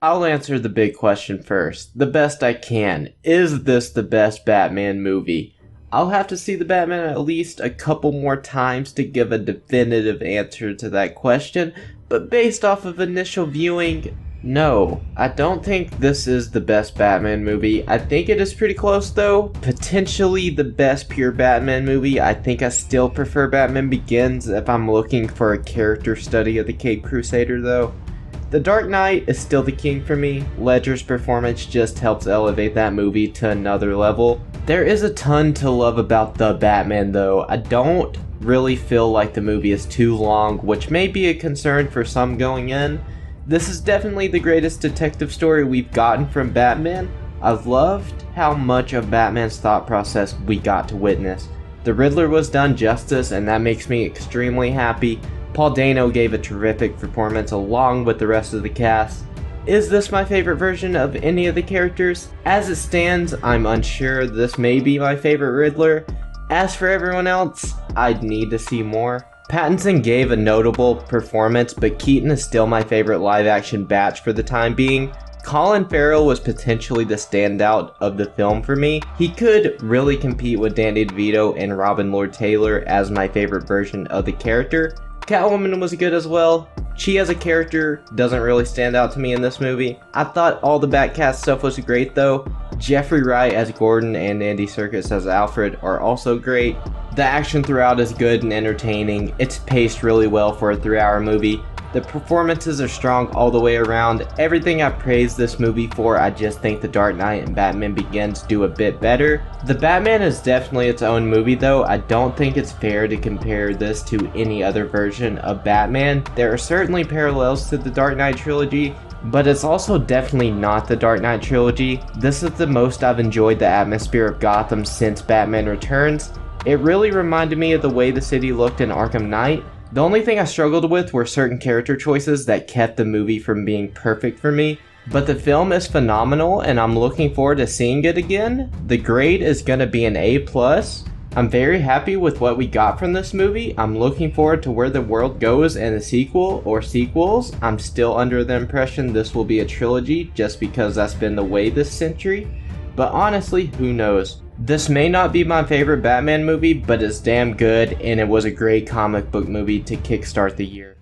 I'll answer the big question first, the best I can. Is this the best Batman movie? I'll have to see the Batman at least a couple more times to give a definitive answer to that question, but based off of initial viewing, no. I don't think this is the best Batman movie. I think it is pretty close though. Potentially the best pure Batman movie. I think I still prefer Batman Begins if I'm looking for a character study of the Caped Crusader though. The Dark Knight is still the king for me. Ledger's performance just helps elevate that movie to another level. There is a ton to love about The Batman though. I don't really feel like the movie is too long, which may be a concern for some going in. This is definitely the greatest detective story we've gotten from Batman. I've loved how much of Batman's thought process we got to witness. The Riddler was done justice, and that makes me extremely happy. Paul Dano gave a terrific performance along with the rest of the cast. Is this my favorite version of any of the characters? As it stands, I'm unsure. This may be my favorite Riddler. As for everyone else, I'd need to see more. Pattinson gave a notable performance, but Keaton is still my favorite live-action Batch for the time being. Colin Farrell was potentially the standout of the film for me. He could really compete with Danny DeVito and Robin Lord Taylor as my favorite version of the character. Catwoman was good as well. She as a character doesn't really stand out to me in this movie. I thought all the Batcast stuff was great though. Jeffrey Wright as Gordon and Andy Serkis as Alfred are also great. The action throughout is good and entertaining. It's paced really well for a 3-hour movie. The performances are strong all the way around. Everything I praised this movie for, I just think The Dark Knight and Batman Begins do a bit better. The Batman is definitely its own movie though. I don't think it's fair to compare this to any other version of Batman. There are certainly parallels to the Dark Knight trilogy, but it's also definitely not the Dark Knight trilogy. This is the most I've enjoyed the atmosphere of Gotham since Batman Returns. It really reminded me of the way the city looked in Arkham Knight. The only thing I struggled with were certain character choices that kept the movie from being perfect for me. But the film is phenomenal and I'm looking forward to seeing it again. The grade is gonna be an A+. I'm very happy with what we got from this movie. I'm looking forward to where the world goes in the sequel or sequels. I'm still under the impression this will be a trilogy just because that's been the way this century. But honestly, who knows? This may not be my favorite Batman movie, but it's damn good and it was a great comic book movie to kickstart the year.